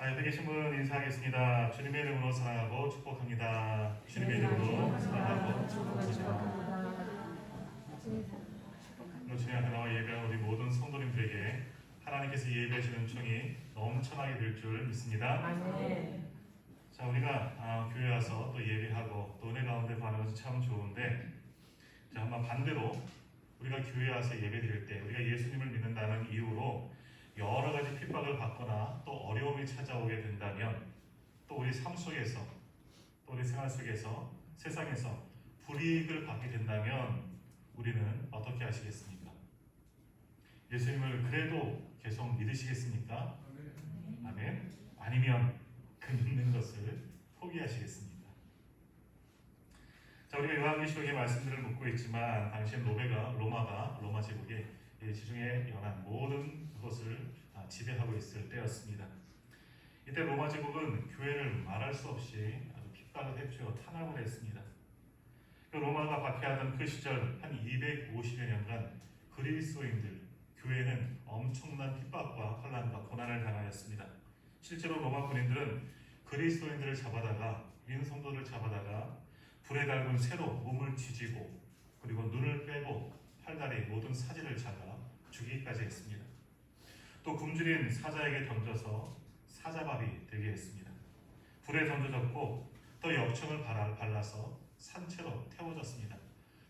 옆에 계신 분 인사하겠습니다. 주님의 이름으로 사랑하고 축복합니다. 주님의 이름으로 사랑하고 축복합니다. 오늘 주님 앞에 나와 예배한 우리 모든 성도님들에게 하나님께서 예배하시는 총이 넘쳐나게 될 줄 믿습니다. 아멘. 자, 우리가 교회 와서 또 예배하고 또 은혜 가운데 거하는 것은 참 좋은데, 자, 한번 반대로 우리가 교회 와서 예배 드릴 때 우리가 예수님을 믿는다는 이유로 여러 가지 핍박을 받거나 또 어려움이 찾아오게 된다면, 또 우리 삶 속에서 또 우리 생활 속에서 세상에서 불이익을 받게 된다면 우리는 어떻게 하시겠습니까? 예수님을 그래도 계속 믿으시겠습니까? 아멘. 아니면 그 믿는 것을 포기하시겠습니까? 자, 우리가 요한계시록의 말씀들을 묻고 있지만 당시엔 로마 제국의 지중해 연안 모든 것을 지배하고 있을 때였습니다. 이때 로마 제국은 교회를 말할 수 없이 아주 핍박을 했죠. 탄압을 했습니다. 그 로마가 박해하던 그 시절 한 250여 년간 그리스도인들, 교회는 엄청난 핍박과 혼란과 고난을 당하였습니다. 실제로 로마 군인들은 그리스도인들을 잡아다가, 믿는 성도들을 잡아다가 불에 달군 새로 몸을 쥐지고 그리고 눈을 빼고 팔다리 모든 사지를 잡아 죽이기까지 했습니다. 또 굶주린 사자에게 던져서 사자밥이 되게 했습니다. 불에 던져졌고 또 역청을 발라서 산채로 태워졌습니다.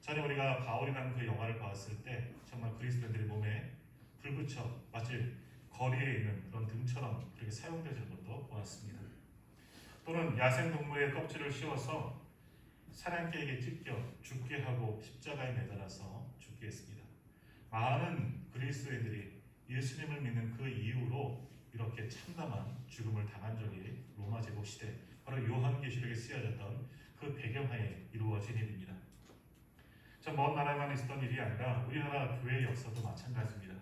전에 우리가 바울이라는 그 영화를 봤을 때 정말 그리스도인들의 몸에 불 붙여 마치 거리에 있는 그런 등처럼 그렇게 사용되는 것도 보았습니다. 또는 야생동물의 껍질을 씌워서 사냥개에게 찢겨 죽게 하고 십자가에 매달아서 죽게 했습니다. 많은 그리스도인들이 예수님을 믿는 그 이후로 이렇게 참담한 죽음을 당한 적이 로마 제국 시대, 바로 요한계시록에 쓰여졌던 그 배경하에 이루어진 일입니다. 먼 나라에만 있었던 일이 아니라 우리나라 교회의 역사도 마찬가지입니다.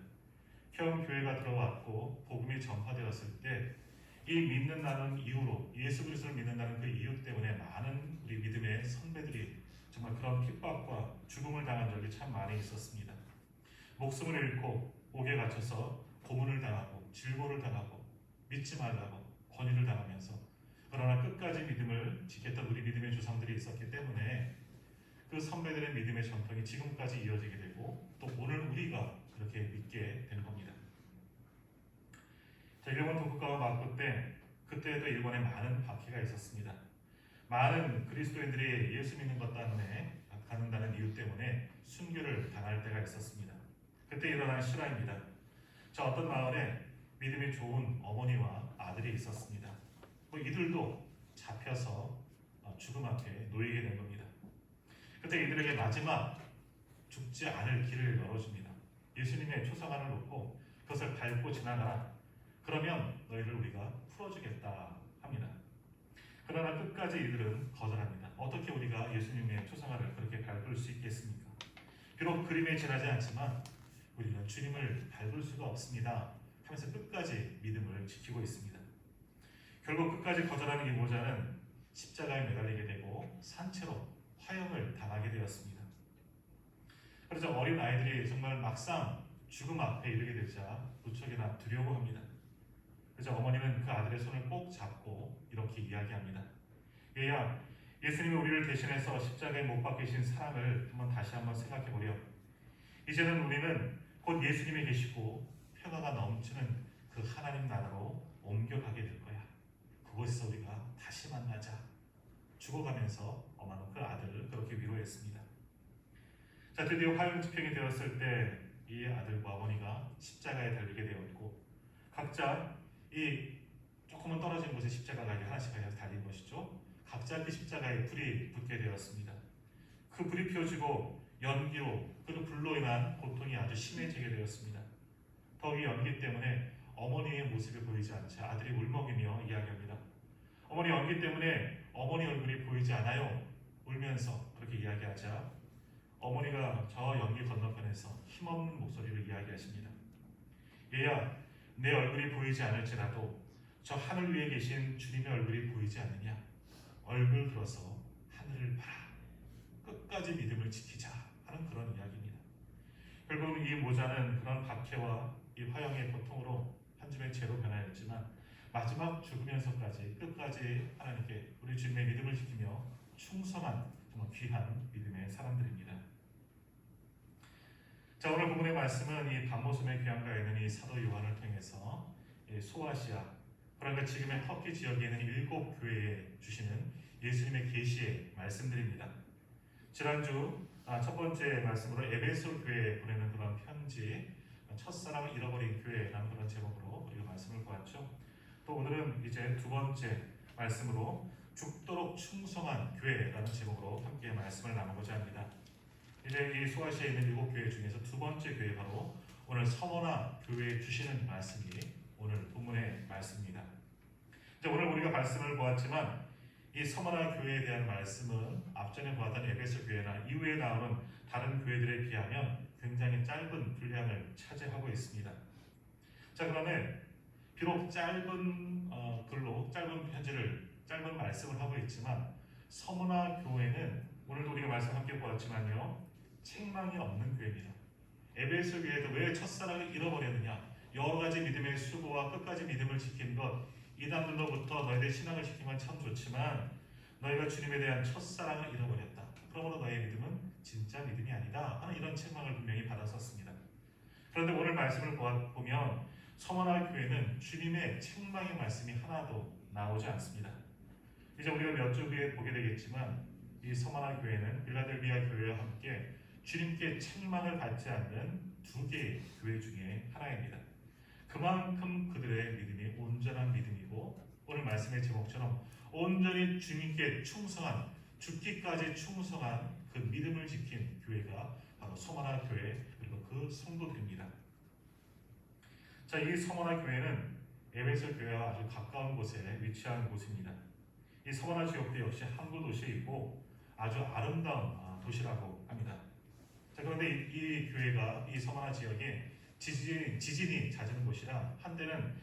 처음 교회가 들어왔고 복음이 전파되었을 때 이 믿는다는 이유로, 예수 그리스도를 믿는다는 그 이유 때문에 많은 우리 믿음의 선배들이 정말 그런 핍박과 죽음을 당한 적이 참 많이 있었습니다. 목숨을 잃고 옥에 갇혀서 고문을 당하고 질보를 당하고 믿지 말라고 권유를 당하면서, 그러나 끝까지 믿음을 지켰던 우리 믿음의 조상들이 있었기 때문에 그 선배들의 믿음의 전통이 지금까지 이어지게 되고 또 오늘 우리가 그렇게 믿게 된 겁니다. 자, 일본 도쿠가와 마코 때, 그때에도 일본에 많은 박해가 있었습니다. 많은 그리스도인들이 예수 믿는 것 때문에, 갖는다는 이유 때문에 순교를 당할 때가 있었습니다. 그때 일어난 실화입니다. 저 어떤 마을에 믿음이 좋은 어머니와 아들이 있었습니다. 이들도 잡혀서 죽음 앞에 놓이게 된 겁니다. 그때 이들에게 마지막 죽지 않을 길을 열어줍니다. 예수님의 초상화를 놓고 그것을 밟고 지나가라. 그러면 너희를 우리가 풀어주겠다 합니다. 그러나 끝까지 이들은 거절합니다. 어떻게 우리가 예수님의 초상화를 그렇게 밟을 수 있겠습니까? 비록 그림에 지나지 않지만 우리는 주님을 밟을 수가 없습니다 하면서 끝까지 믿음을 지키고 있습니다. 결국 끝까지 거절하는 이 모자는 십자가에 매달리게 되고 산채로 화형을 당하게 되었습니다. 그래서 어린 아이들이 정말 막상 죽음 앞에 이르게 되자 무척이나 두려워합니다. 그래서 어머니는 그 아들의 손을 꼭 잡고 이렇게 이야기합니다. 얘야, 예수님이 우리를 대신해서 십자가에 못 박히신 사랑을 다시 한번 생각해보렴. 이제는 우리는 곧 예수님이 계시고 평화가 넘치는 그 하나님 나라로 옮겨가게 될 거야. 그곳에서 우리가 다시 만나자. 죽어가면서 엄마는 그 아들을 그렇게 위로했습니다. 자, 드디어 화형 집행이 되었을 때 이 아들과 어머니가 십자가에 달리게 되었고, 각자 이 조금은 떨어진 곳에 십자가가 하나씩 달린 것이죠. 각자 그 십자가에 불이 붙게 되었습니다. 그 불이 피워지고 연기로, 그 불로 인한 고통이 아주 심해지게 되었습니다. 더욱이 연기 때문에 어머니의 모습이 보이지 않자 아들이 울먹이며 이야기합니다. 어머니, 연기 때문에 어머니 얼굴이 보이지 않아요. 울면서 그렇게 이야기하자 어머니가 저 연기 건너편에서 힘없는 목소리로 이야기하십니다. 얘야, 내 얼굴이 보이지 않을지라도 저 하늘 위에 계신 주님의 얼굴이 보이지 않느냐? 얼굴 들어서 하늘을 봐라. 끝까지 믿음을 지키자 하는 그런 이야기입니다. 결국은 이 모자는 그런 박해와 이 화형의 고통으로 한 줌의 죄로 변하였지만 마지막 죽으면서까지 끝까지 하나님께 우리 주님의 믿음을 지키며 충성한 정말 귀한 믿음의 사람들입니다. 자, 오늘 본문의 말씀은 이 반모섬의 귀양가에 있는 이 사도 요한을 통해서 소아시아, 그러니까 지금의 터키 지역에 있는 7 교회에 주시는 예수님의 계시의 말씀들입니다. 지난주 첫 번째 말씀으로 에베소 교회에 보내는 그런 편지, 첫사랑을 잃어버린 교회라는 그런 제목으로 우리가 말씀을 보았죠. 또 오늘은 이제 두 번째 말씀으로 죽도록 충성한 교회라는 제목으로 함께 말씀을 나누고자 합니다. 이제 이 소아시아에 있는 7 교회 중에서 두 번째 교회, 바로 오늘 서머나 교회에 주시는 말씀이 오늘 본문의 말씀입니다. 이제 오늘 우리가 말씀을 보았지만 이 서머나 교회에 대한 말씀은 앞전에 보았던 에베소 교회나 이후에 나오는 다른 교회들에 비하면 굉장히 짧은 분량을 차지하고 있습니다. 자, 그러면 비록 짧은 글로 짧은 말씀을 하고 있지만 서머나 교회는 오늘도 우리가 말씀 함께 보았지만요, 책망이 없는 교회입니다. 에베소 교회도 왜 첫사랑을 잃어버렸느냐, 여러 가지 믿음의 수고와 끝까지 믿음을 지킨 것, 이단들로부터 너희들 신앙을 지킨 건 참 좋지만 너희가 주님에 대한 첫사랑을 잃어버렸다. 그러므로 너희의 믿음은 진짜 믿음이 아니다 하는 이런 책망을 분명히 받았었습니다. 그런데 오늘 말씀을 보면 서머나 교회는 주님의 책망의 말씀이 하나도 나오지 않습니다. 이제 우리가 몇 주 후에 보게 되겠지만 이 서머나 교회는 빌라델비아 교회와 함께 주님께 책망을 받지 않는 2개의 교회 중에 하나입니다. 그만큼 그들의 믿음이 온전한 믿음이고, 오늘 말씀의 제목처럼 온전히 주님께 충성한, 죽기까지 충성한 그 믿음을 지킨 교회가 바로 서머나 교회, 그리고 그 성도들입니다. 자, 이 서머나 교회는 에베소 교회와 아주 가까운 곳에 위치한 곳입니다. 이 서머나 지역도 역시 항구 도시이고 아주 아름다운 도시라고 합니다. 자, 그런데 이 교회가 이 서머나 지역에 지진이 잦은 곳이라 한때는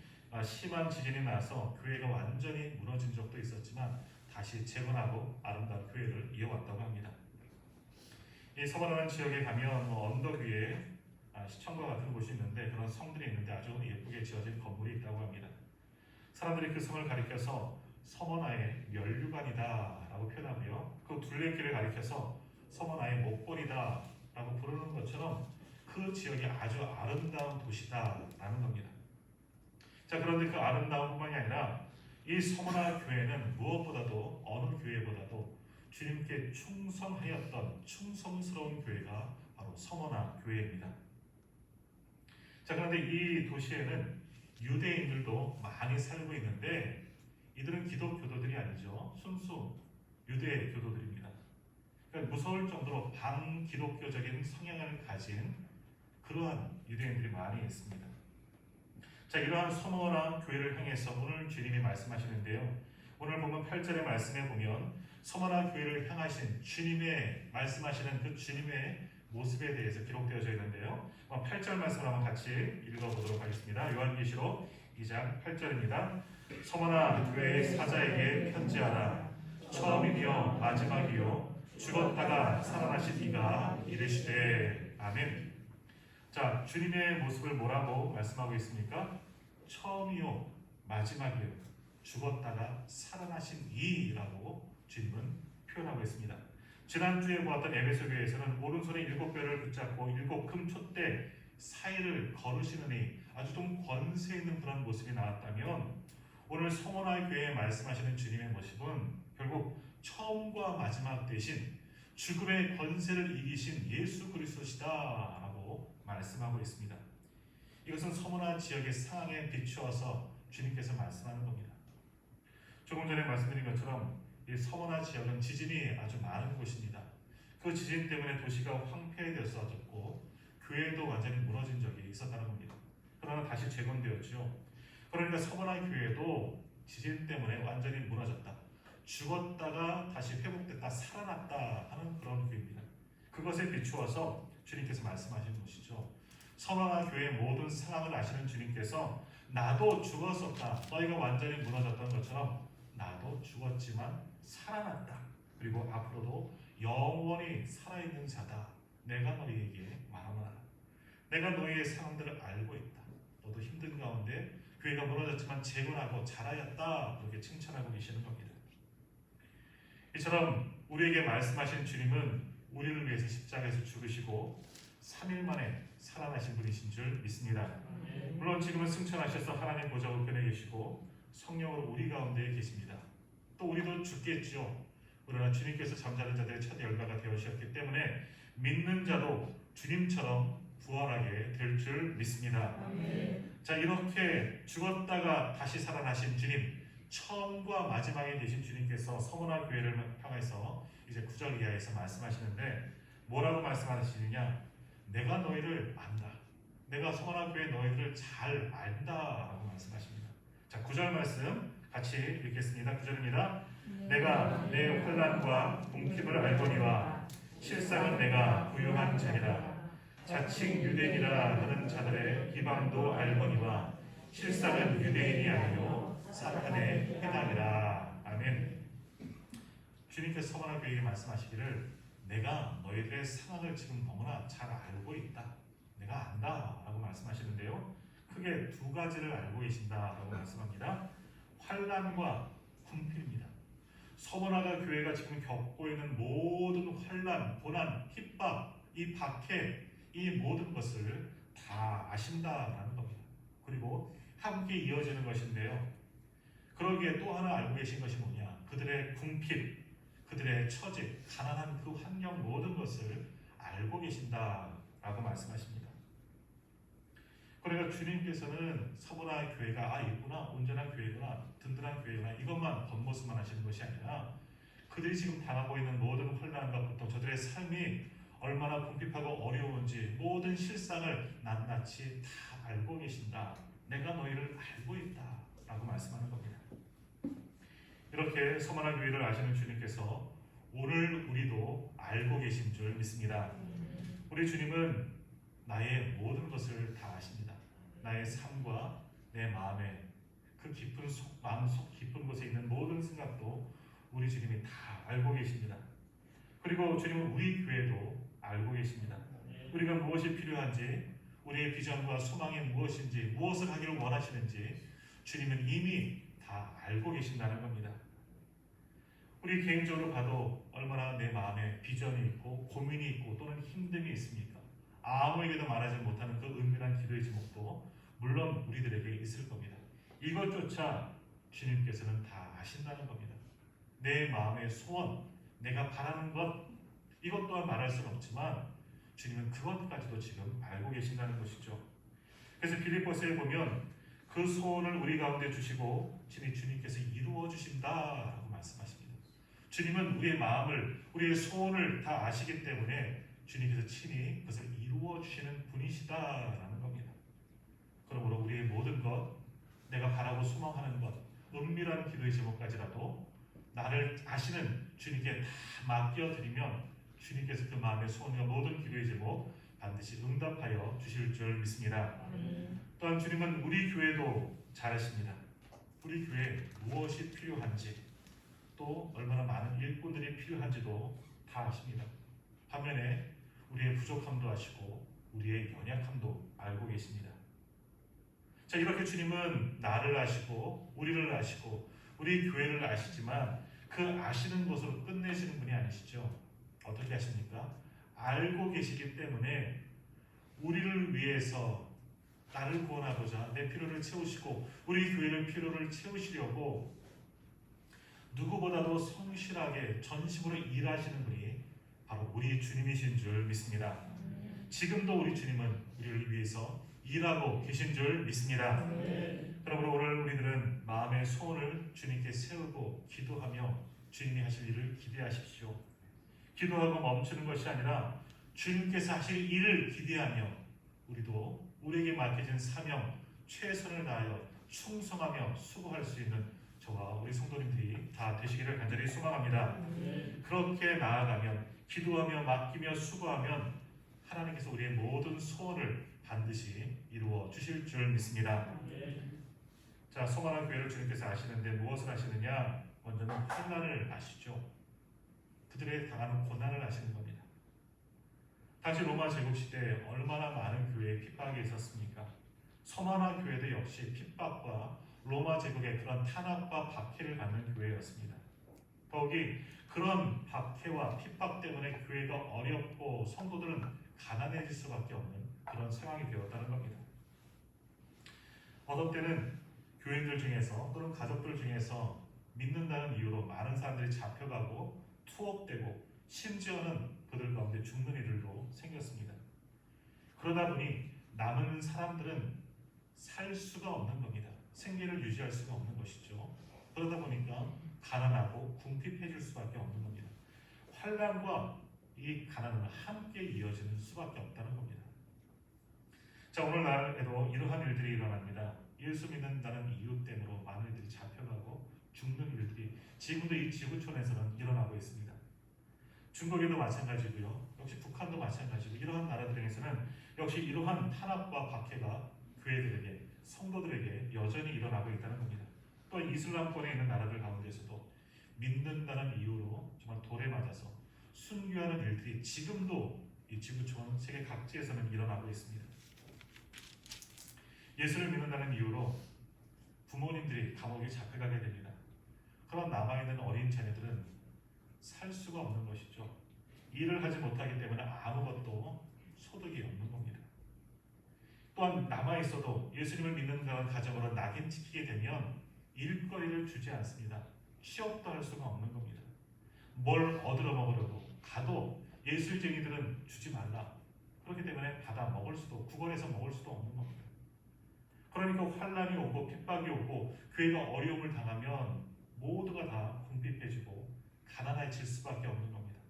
심한 지진이 나서 교회가 완전히 무너진 적도 있었지만 다시 재건하고 아름다운 교회를 이어왔다고 합니다. 이 서머나 지역에 가면 언덕 위에 시청과 같은 곳이 있는데, 그런 성들이 있는데 아주 예쁘게 지어진 건물이 있다고 합니다. 사람들이 그 성을 가리켜서 서머나의 면류관이다 라고 표현하고요, 그 둘레길을 가리켜서 서머나의 목걸이다 라고 부르는 것처럼 그 지역이 아주 아름다운 도시다라는 겁니다. 자, 그런데 그 아름다운 뿐만이 아니라 이 서머나 교회는 무엇보다도 어느 교회보다도 주님께 충성하였던 충성스러운 교회가 바로 서머나 교회입니다. 자, 그런데 이 도시에는 유대인들도 많이 살고 있는데 이들은 기독교도들이 아니죠. 순수 유대 교도들입니다. 그러니까 무서울 정도로 반기독교적인 성향을 가진 그러한 유대인들이 많이 있습니다. 자, 이러한 서머나 교회를 향해서 오늘 주님이 말씀하시는데요, 오늘 보면 8절의 말씀에 보면 서머나 교회를 향하신 주님의 말씀하시는 그 주님의 모습에 대해서 기록되어져 있는데요, 8절 말씀을 한번 같이 읽어보도록 하겠습니다. 요한계시록 2장 8절입니다. 서머나 교회의 사자에게 편지하라. 처음이며 마지막이요 죽었다가 살아나신 이가 이르시되. 아멘. 자, 주님의 모습을 뭐라고 말씀하고 있습니까? 처음이요 마지막이요 죽었다가 살아나신 이라고 주님은 표현하고 있습니다. 지난주에 보았던 에베소 교회에서는 오른손에 7뼈를 붙잡고 7 금촛대 사이를 거르시느니 아주 좀 권세 있는 그런 모습이 나왔다면, 오늘 서머나 교회에 말씀하시는 주님의 모습은 결국 처음과 마지막 대신 죽음의 권세를 이기신 예수 그리스도시다라고 말씀하고 있습니다. 이것은 서머나 지역의 상황에 비추어서 주님께서 말씀하는 겁니다. 조금 전에 말씀드린 것처럼 이 서머나 지역은 지진이 아주 많은 곳입니다. 그 지진 때문에 도시가 황폐해졌었고 교회도 완전히 무너진 적이 있었다는 겁니다. 그러나 다시 재건되었죠. 그러니까 서머나 교회도 지진 때문에 완전히 무너졌다, 죽었다가 다시 회복됐다, 살아났다 하는 그런 교회입니다. 그것에 비추어서 주님께서 말씀하신 것이죠. 서머나 교회의 모든 상황을 아시는 주님께서 나도 죽었었다, 너희가 완전히 무너졌던 것처럼 나도 죽었지만 살아났다, 그리고 앞으로도 영원히 살아있는 자다, 내가 너희에게 말하노라. 내가 너희의 상황들을 알고 있다. 너도 힘든 가운데 교회가 무너졌지만 재건하고 잘하였다 그렇게 칭찬하고 계시는 겁니다. 이처럼 우리에게 말씀하신 주님은 우리를 위해서 십자가에서 죽으시고 3일 만에 살아나신 분이신 줄 믿습니다. 물론 지금은 승천하셔서 하나님 보좌 우편에 계시고 성령으로 우리 가운데 계십니다. 또 우리도 죽겠죠. 그러나 주님께서 잠자는 자들의 첫 열가가 되어주셨기 때문에 믿는 자도 주님처럼 부활하게 될 줄 믿습니다. 자, 이렇게 죽었다가 다시 살아나신 주님, 처음과 마지막에 계신 주님께서 서머나 교회를 향해서 이제 9절 이하에서 말씀하시는데 뭐라고 말씀하시느냐? 내가 너희를 안다. 내가 서머나 교회 너희들을 잘 안다라고 말씀하십니다. 자, 9절 말씀 같이 읽겠습니다. 9절입니다. 내가 내 환난과 궁핍을 알거니와 실상은 내가 부유한 자니라. 자칭 유대인이라 하는 자들의 비방도 알거니와 실상은 유대인이 아니요 사탄의 해당이라. 아멘. 주님께서 서머나 교회에게 말씀하시기를 내가 너희들의 상황을 지금 너무나 잘 알고 있다. 내가 안다 라고 말씀하시는데요. 크게 두 가지를 알고 계신다라고 말씀합니다. 환난과 궁핍입니다. 서머나 교회가 지금 겪고 있는 모든 환난, 고난, 핍박, 이 박해, 이 모든 것을 다 아신다라는 겁니다. 그리고 함께 이어지는 것인데요. 그러기에 또 하나 알고 계신 것이 뭐냐? 그들의 궁핍, 그들의 처지, 가난한 그 환경 모든 것을 알고 계신다라고 말씀하십니다. 그러니까 주님께서는 서머나 교회가 있구나, 온전한 교회구나, 든든한 교회구나 이것만 겉모습만 하시는 것이 아니라 그들이 지금 당하고 있는 모든 혼란과 고통, 저들의 삶이 얼마나 궁핍하고 어려운지 모든 실상을 낱낱이 다 알고 계신다. 내가 너희를 알고 있다 라고 말씀하는 겁니다. 이렇게 서머나 교회를 아시는 주님께서 오늘 우리도 알고 계신 줄 믿습니다. 우리 주님은 나의 모든 것을 다 아십니다. 나의 삶과 내 마음의 그 깊은 마음속 깊은 곳에 있는 모든 생각도 우리 주님이 다 알고 계십니다. 그리고 주님은 우리 교회도 알고 계십니다. 우리가 무엇이 필요한지, 우리의 비전과 소망이 무엇인지, 무엇을 하기를 원하시는지 주님은 이미 다 알고 계신다는 겁니다. 우리 개인적으로 봐도 얼마나 내 마음에 비전이 있고 고민이 있고 또는 힘듦이 있습니까? 아무에게도 말하지 못하는 그 은밀한 기도의 제목도 물론 우리들에게 있을 겁니다. 이것조차 주님께서는 다 아신다는 겁니다. 내 마음의 소원, 내가 바라는 것, 이것 또한 말할 수는 없지만 주님은 그것까지도 지금 알고 계신다는 것이죠. 그래서 빌립보서에 보면 그 소원을 우리 가운데 주시고 주님께서 이루어 주신다라고 말씀하십니다. 주님은 우리의 마음을, 우리의 소원을 다 아시기 때문에 주님께서 친히 그것을 이루어 주시는 분이시다라는 겁니다. 그러므로 우리의 모든 것, 내가 바라고 소망하는 것, 은밀한 기도의 제목까지라도 나를 아시는 주님께 다 맡겨드리면 주님께서 그 마음의 소원과 모든 기도의 제목 반드시 응답하여 주실 줄 믿습니다. 또한 주님은 우리 교회도 잘 아십니다. 우리 교회에 무엇이 필요한지 또 얼마나 많은 일꾼들이 필요한지도 다 아십니다. 반면에 우리의 부족함도 아시고 우리의 연약함도 알고 계십니다. 자, 이렇게 주님은 나를 아시고 우리를 아시고 우리 교회를 아시지만 그 아시는 것으로 끝내시는 분이 아니시죠. 어떻게 하십니까? 알고 계시기 때문에 우리를 위해서 나를 구원하고자 내 필요를 채우시고 우리 교회를 필요를 채우시려고 누구보다도 성실하게 전심으로 일하시는 분이 바로 우리 주님이신 줄 믿습니다. 지금도 우리 주님은 우리를 위해서 일하고 계신 줄 믿습니다. 그러므로 오늘 우리들은 마음의 소원을 주님께 세우고 기도하며 주님이 하실 일을 기대하십시오. 기도하고 멈추는 것이 아니라 주님께서 하실 일을 기대하며 우리도 우리에게 맡겨진 사명 최선을 다하여 충성하며 수고할 수 있는 저와 우리 성도님들이 다 되시기를 간절히 소망합니다. 그렇게 나아가면 기도하며 맡기며 수고하면 하나님께서 우리의 모든 소원을 반드시 이루어 주실 줄 믿습니다. 자, 소망한 교회를 주님께서 아시는데 무엇을 아시느냐? 먼저는 환난을 아시죠. 그들의 당하는 고난을 아시는 겁니다. 당시 로마 제국 시대에 얼마나 많은 교회에 핍박이 있었습니까? 서머나 교회도 역시 핍박과 로마 제국의 그런 탄압과 박해를 받는 교회였습니다. 더욱이 그런 박해와 핍박 때문에 교회가 어렵고 성도들은 가난해질 수밖에 없는 그런 상황이 되었다는 겁니다. 어떤 때는 교인들 중에서 또는 가족들 중에서 믿는다는 이유로 많은 사람들이 잡혀가고 투옥되고 심지어는 그들 가운데 죽는 일들도 생겼습니다. 그러다 보니 남은 사람들은 살 수가 없는 겁니다. 생계를 유지할 수가 없는 것이죠. 그러다 보니까 가난하고 궁핍해질 수밖에 없는 겁니다. 환난과 이 가난은 함께 이어지는 수밖에 없다는 겁니다. 자, 오늘날에도 이러한 일들이 일어납니다. 예수 믿는다는 이유 때문에 많은 일들이 잡혀가고 죽는 일들이 지금도 이 지구촌에서는 일어나고 있습니다. 중국에도 마찬가지고요. 역시 북한도 마찬가지고 이러한 나라들에서는 역시 이러한 탄압과 박해가 교회들에게 성도들에게 여전히 일어나고 있다는 겁니다. 또 이슬람권에 있는 나라들 가운데서도 믿는다는 이유로 정말 돌에 맞아서 순교하는 일들이 지금도 이 지구촌 세계 각지에서는 일어나고 있습니다. 예수를 믿는다는 이유로 부모님들이 감옥에 잡혀가게 됩니다. 그런 남아있는 어린 자녀들은 살 수가 없는 것이죠. 일을 하지 못하기 때문에 아무것도 소득이 없는 겁니다. 또한 남아있어도 예수님을 믿는 그런 가정으로 낙인 찍히게 되면 일거리를 주지 않습니다. 취업도 할 수가 없는 겁니다. 뭘 얻으러 먹으려고 가도 예술쟁이들은 주지 말라. 그렇기 때문에 받아 먹을 수도 구걸해서 먹을 수도 없는 겁니다. 그러니까 환난이 오고 핍박이 오고 교회가 어려움을 당하면 모두가 다 궁핍해지고 가난해질 수밖에 없는 겁니다.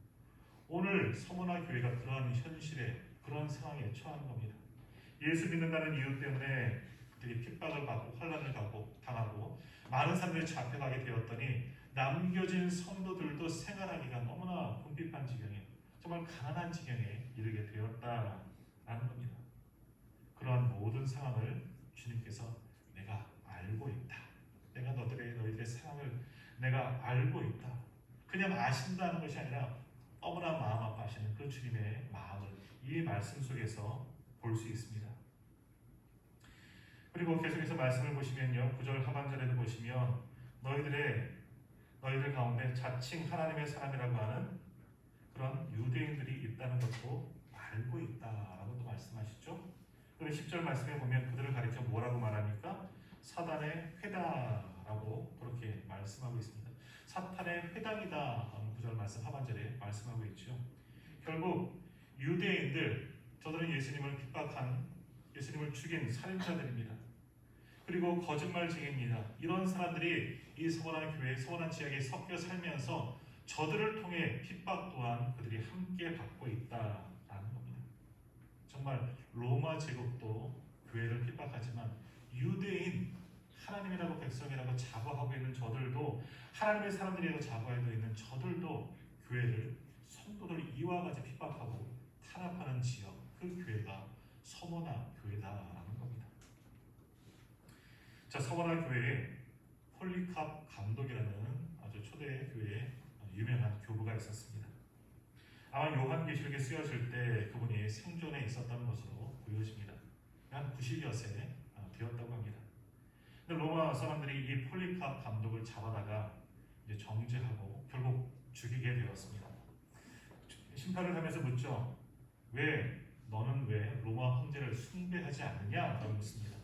오늘 서머나 교회가 그러한 현실에 그런 상황에 처한 겁니다. 예수 믿는다는 이유 때문에 그들이 핍박을 받고 환난을 당하고 많은 사람들이 잡혀가게 되었더니 남겨진 성도들도 생활하기가 너무나 궁핍한 지경에 정말 가난한 지경에 이르게 되었다라는 겁니다. 그러한 모든 상황을 주님께서 내가 알고 있다. 내가 너희들의 상황을 내가 알고 있다. 그냥 아신다는 것이 아니라 너무나 마음 아파하시는 그 주님의 마음을 이 말씀 속에서 볼 수 있습니다. 그리고 계속해서 말씀을 보시면요. 9절 하반절에도 보시면 너희들 가운데 자칭 하나님의 사람이라고 하는 그런 유대인들이 있다는 것도 알고 있다라고 또 말씀하시죠. 그리고 10절 말씀에 보면 그들을 가리켜 뭐라고 말합니까? 사단의 회당이라고 그렇게 말씀하고 있습니다. 사탄의 회당이다. 9절 말씀 하반절에 말씀하고 있죠. 결국 유대인들, 저들은 예수님을 핍박한, 예수님을 죽인 살인자들입니다. 그리고 거짓말쟁이입니다. 이런 사람들이 이 서원한 교회, 서원한 지역에 섞여 살면서 저들을 통해 핍박 또한 그들이 함께 받고 있다라는 겁니다. 정말 로마 제국도 교회를 핍박하지만 유대인, 하나님이라고 백성이라고 자부하고 있는 저들도, 하나님의 사람들이라고 자부하고 있는 저들도 교회를, 성도들 이와 같이 핍박하고 탄압하는 지역, 그 교회가 서머나 교회다라는 겁니다. 자, 서머나 교회에 폴리캅 감독이라는 아주 초대 교회에 유명한 교부가 있었습니다. 아마 요한계시록에 쓰여질 때 그분이 생존에 있었던 것으로 보여집니다. 한 90여 세 되었다고 합니다. 근데 로마 사람들이 이 폴리캅 감독을 잡아다가 이제 정죄하고 결국 죽이게 되었습니다. 심판을 하면서 묻죠. 너는 왜 로마 황제를 숭배하지 않느냐라고 묻습니다.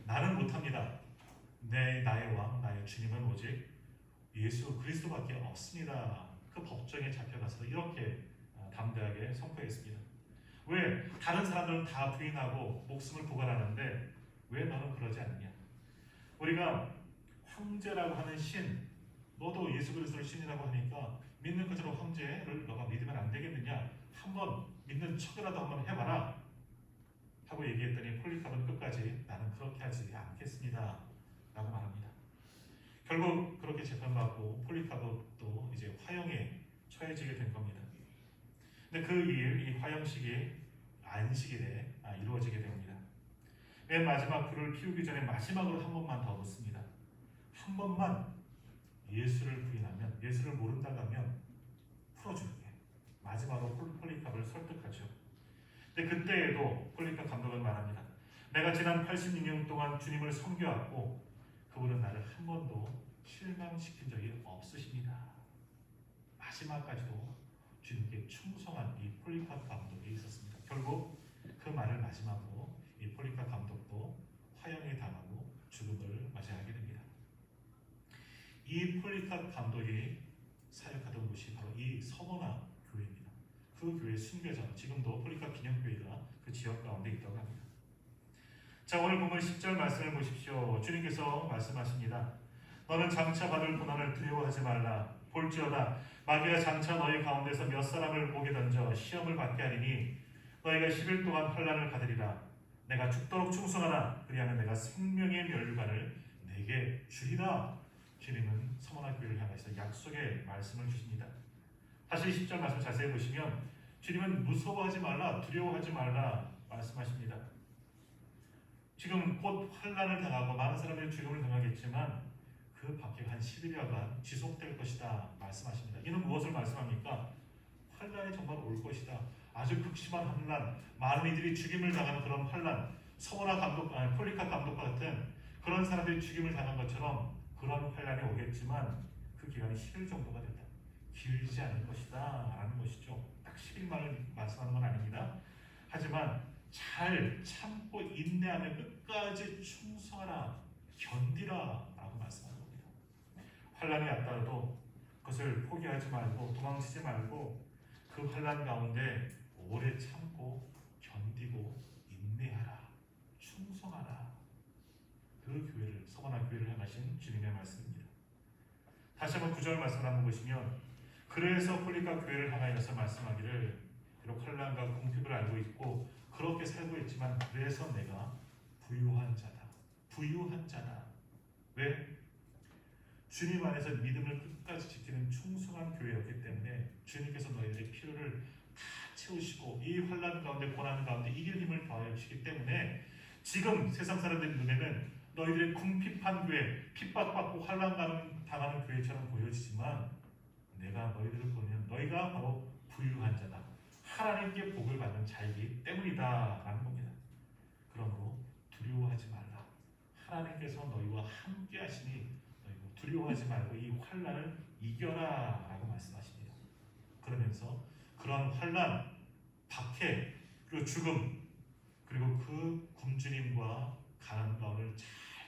나는 못합니다. 나의 왕, 나의 주님은 오직 예수 그리스도밖에 없습니다. 그 법정에 잡혀가서 이렇게 담대하게 선포했습니다. 왜 다른 사람들은 다 부인하고 목숨을 부관하는데 왜 너는 그러지 않느냐? 우리가 황제라고 하는 신, 너도 예수 그리스도를 신이라고 하니까 믿는 그대로 황제를 너가 믿으면 안 되겠느냐? 한번 믿는 척이라도 한번 해봐라 하고 얘기했더니 폴리캅은 끝까지 나는 그렇게 하지 않겠습니다 라고 말합니다. 결국 그렇게 재판받고 폴리캅은 또 이제 화형에 처해지게 된 겁니다. 근데 이 화형식이 안식일에 이루어지게 됩니다. 맨 마지막 불을 피우기 전에 마지막으로 한 번만 더 묻습니다. 한 번만 예수를 부인하면, 예수를 모른다고 하면 풀어줄게. 마지막으로 폴리캅을 설득하죠. 근데 그때에도 폴리캅 감독은 말합니다. 내가 지난 86년 동안 주님을 섬겨왔고 그분은 나를 한 번도 실망시킨 적이 없으십니다. 마지막까지도 주님께 충성한 이 폴리카프 감독이 있었습니다. 결국 그 말을 마지막으로 이 폴리카프 감독도 화형에 당하고 죽음을 맞이하게 됩니다. 이 폴리카프 감독이 사역하던 곳이 바로 이 서머나 교회입니다. 그 교회 순교자, 지금도 폴리카프 기념교회가 그 지역 가운데 있다고 합니다. 자, 오늘 본문 10절 말씀을 보십시오. 주님께서 말씀하십니다. 너는 장차 받을 고난을 두려워하지 말라. 볼지어다 마귀가 장차 너희 가운데서 몇 사람을 목에 던져 시험을 받게 하리니 너희가 10일 동안 환난을 받으리라. 내가 죽도록 충성하라. 그리하면 내가 생명의 면류관을 내게 주리라. 주님은 서머나 교회를 향해서 약속의 말씀을 주십니다. 다시 10절 말씀 자세히 보시면 주님은 무서워하지 말라, 두려워하지 말라 말씀하십니다. 지금 곧 환난을 당하고 많은 사람들이 죽음을 당하겠지만 그 밖에 한 10일여간 지속될 것이다 말씀하십니다. 이는 무엇을 말씀합니까? 환난이 정말 올 것이다. 아주 극심한 환난, 많은 이들이 죽임을 당하는 그런 환난, 서머나 감독, 폴리카프 감독과 같은 그런 사람들이 죽임을 당한 것처럼 그런 환난이 오겠지만 그 기간이 10일 정도가 된다. 길지 않을 것이다 라는 것이죠. 딱 10일만을 말씀하는 건 아닙니다. 하지만 잘 참고 인내하며 끝까지 충성하라, 견디라 라고 말씀하는 겁니다. 환난이 왔다도 그것을 포기하지 말고 도망치지 말고 그 환난 가운데 오래 참고 견디고 인내하라, 충성하라. 그 교회를, 서머나 교회를 향하신 주님의 말씀입니다. 다시 한번 9절 말씀을 한번 보시면 그래서 폴리카프 교회를 향하여서 말씀하기를 비록 환난과 궁핍을 알고 있고 그렇게 살고 있지만 그래서 내가 부유한 자다. 부유한 자다. 왜? 주님 안에서 믿음을 끝까지 지키는 충성한 교회였기 때문에 주님께서 너희들의 필요를 다 채우시고 이 환난 가운데 고난 가운데 이길 힘을 더하여 주시기 때문에 지금 세상 사람들 눈에는 너희들의 궁핍한 교회, 핍박받고 환난 당하는 교회처럼 보여지지만 내가 너희들을 보면 너희가 바로 부유한 자다. 하나님께 복을 받는 자이기 때문이다 라는 겁니다. 그러므로 두려워하지 말라. 하나님께서 너희와 함께 하시니 너희가 두려워하지 말고 이 환난을 이겨라 라고 말씀하십니다. 그러면서 그런 환난, 박해, 그리고 죽음, 그리고 그 굶주림과 가난 가운을 잘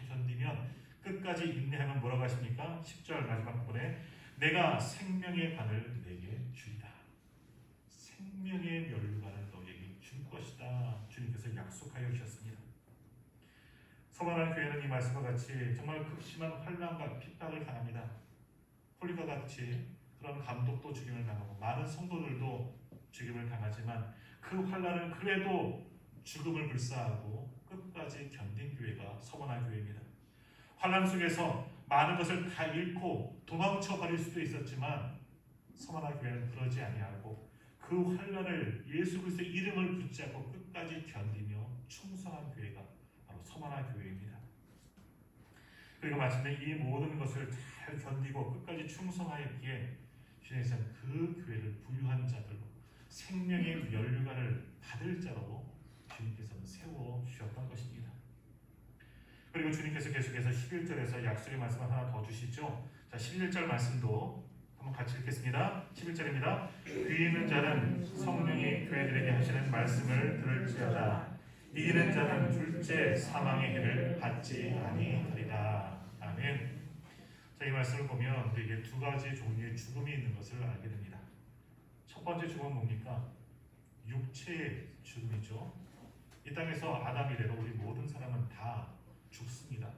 견디면 끝까지 인내하면 뭐라고 하십니까? 10절 마지막 부분에 내가 생명의 관을 내게 주리라. 생명의 면류관을 너에게 줄 것이다. 주님께서 약속하여 주셨습니다. 서머나 교회는 이 말씀과 같이 정말 극심한 환난과 핍박을 당합니다. 폴리카 같이 그런 감독도 죽임을 당하고 많은 성도들도 죽임을 당하지만 그 환난을 그래도 죽음을 불사하고 끝까지 견딘 교회가 서머나 교회입니다. 환난 속에서 많은 것을 다 잃고 도망쳐 버릴 수도 있었지만 서머나 교회는 그러지 아니하고 그 환난을 예수 그리스도의 이름을 붙잡고 끝까지 견디며 충성한 교회가 바로 서머나 교회입니다. 그리고 마침내 이 모든 것을 잘 견디고 끝까지 충성하였기에 주님께서는 그 교회를 부유한 자들로 생명의 면류관을 받을 자로 주님께서는 세워 주셨던 것입니다. 그리고 주님께서 계속해서 11절에서 약속의 말씀을 하나 더 주시죠. 자, 11절 말씀도 한번 같이 읽겠습니다. 11절입니다. 귀 있는 자는 성령이 교회들에게 하시는 말씀을 들을지어다. 이기는 자는 둘째 사망의 해를 받지 아니하리라. 아멘. 자, 이 말씀을 보면 우리에게 두 가지 종류의 죽음이 있는 것을 알게 됩니다. 첫 번째 죽음은 뭡니까? 육체의 죽음이죠. 이 땅에서 아담 이래로 우리 모든 사람은 다 죽습니다.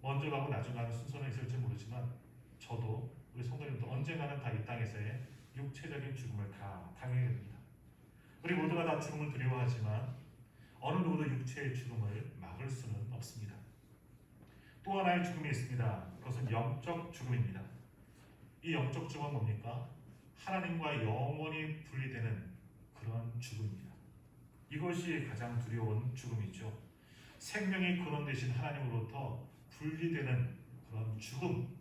먼저 가고 나중 가는 순서는 있을지 모르지만 저도 우리 성도님도 언젠가는 다 이 땅에서의 육체적인 죽음을 다 당해야 됩니다. 우리 모두가 다 죽음을 두려워하지만 어느 누구도 육체의 죽음을 막을 수는 없습니다. 또 하나의 죽음이 있습니다. 그것은 영적 죽음입니다. 이 영적 죽음은 뭡니까? 하나님과 영원히 분리되는 그런 죽음입니다. 이것이 가장 두려운 죽음이죠. 생명의 근원 되신 하나님으로부터 분리되는 그런 죽음,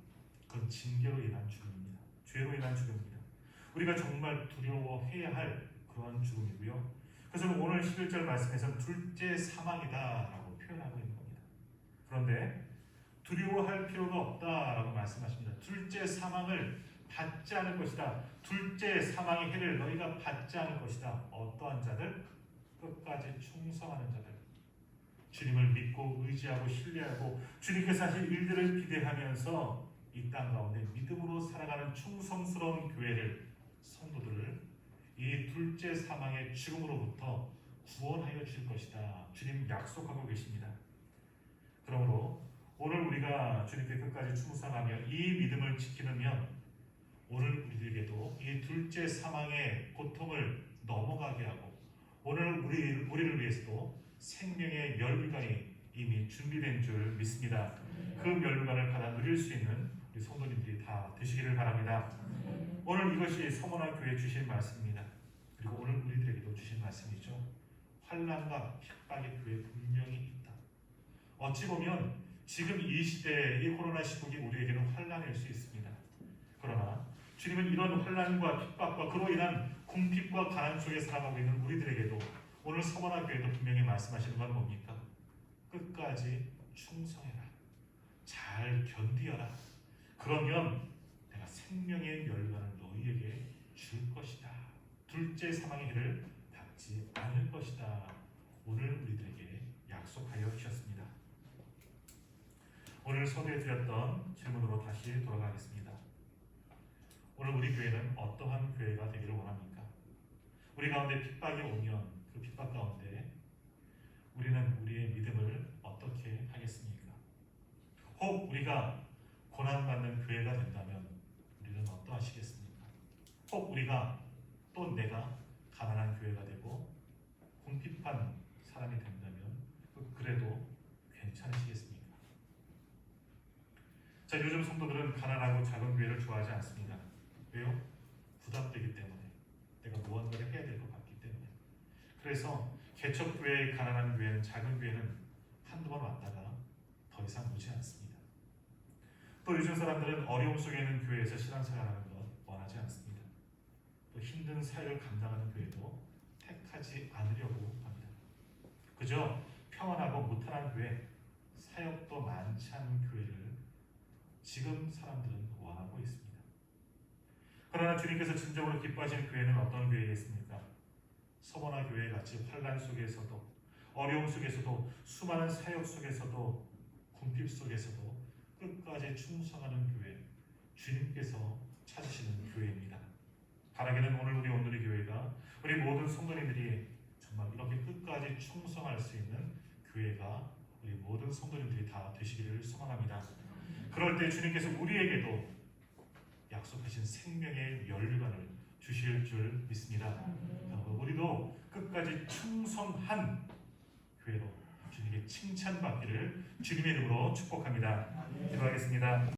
그건 징계로 인한 죽음입니다. 죄로 인한 죽음입니다. 우리가 정말 두려워해야 할 그런 죽음이고요. 그래서 오늘 11절 말씀에서 둘째 사망이다라고 표현하고 있는 겁니다. 그런데 두려워할 필요가 없다라고 말씀하십니다. 둘째 사망을 받지 않을 것이다. 둘째 사망의 해를 너희가 받지 않을 것이다. 어떠한 자들? 끝까지 충성하는 자들. 주님을 믿고 의지하고 신뢰하고 주님께서 하실 일들을 기대하면서 이 땅 가운데 믿음으로 살아가는 충성스러운 교회를, 성도들을 이 둘째 사망의 죽음으로부터 구원하여 줄 것이다. 주님 약속하고 계십니다. 그러므로 오늘 우리가 주님께 끝까지 충성하며 이 믿음을 지키면 오늘 우리에게도 이 둘째 사망의 고통을 넘어가게 하고 오늘 우리를 위해서도 생명의 멸류관이 이미 준비된 줄 믿습니다. 그 멸류관을 받아 누릴 수 있는 우리 성도님들이 다 되시기를 바랍니다. 오늘 이것이 서머나 교회에 주신 말씀입니다. 그리고 오늘 우리들에게도 주신 말씀이죠. 환난과 핍박의 교회 분명히 있다. 어찌 보면 지금 이 시대에 이 코로나 시국이 우리에게는 환난일 수 있습니다. 그러나 주님은 이런 환난과 핍박과 그로 인한 궁핍과 가난 속에 살아가고 있는 우리들에게도 오늘 서머나 교회도 분명히 말씀하시는 건 뭡니까? 끝까지 충성해라. 잘 견디어라. 그러면 내가 생명의 멸관을 너희에게 줄 것이다. 둘째 사망의 해를 받지 않을 것이다. 오늘 우리들에게 약속하여 주셨습니다. 오늘 서두에 드렸던 질문으로 다시 돌아가겠습니다. 오늘 우리 교회는 어떠한 교회가 되기를 원합니까? 우리 가운데 핍박이 오면 그 핍박 가운데 우리는 우리의 믿음을 어떻게 하겠습니까? 혹 우리가 고난받는 교회가 된다면 우리는 어떠하시겠습니까? 혹 우리가 또 내가 가난한 교회가 되고 궁핍한 사람이 된다면 그래도 괜찮으시겠습니까? 자, 요즘 성도들은 가난하고 작은 교회를 좋아하지 않습니다. 왜요? 부담되기 때문에, 내가 무언가를 해야 될 것 같기 때문에. 그래서 개척교회의 가난한 교회는, 작은 교회는 한두 번 왔다가 더 이상 오지 않습니다. 또 요즘 사람들은 어려움 속에 있는 교회에서 신앙생활하는 것 원하지 않습니다. 또 힘든 사역을 감당하는 교회도 택하지 않으려고 합니다. 그저 평안하고 무탈한 교회, 사역도 많지 않은 교회를 지금 사람들은 원하고 있습니다. 그러나 주님께서 진정으로 기뻐하시는 교회는 어떤 교회겠습니까? 서머나 교회 같이 환난 속에서도, 어려움 속에서도, 수많은 사역 속에서도, 궁핍 속에서도 끝까지 충성하는 교회, 주님께서 찾으시는 교회입니다. 바라기는 오늘 우리 온누리 교회가, 우리 모든 성도님들이 정말 이렇게 끝까지 충성할 수 있는 교회가 우리 모든 성도님들이 다 되시기를 소망합니다. 그럴 때 주님께서 우리에게도 약속하신 생명의 멸류관을 주실 줄 믿습니다. 우리도 끝까지 충성한 교회로 주님께 칭찬받기를 주님의 이름으로 축복합니다. 기도하겠습니다.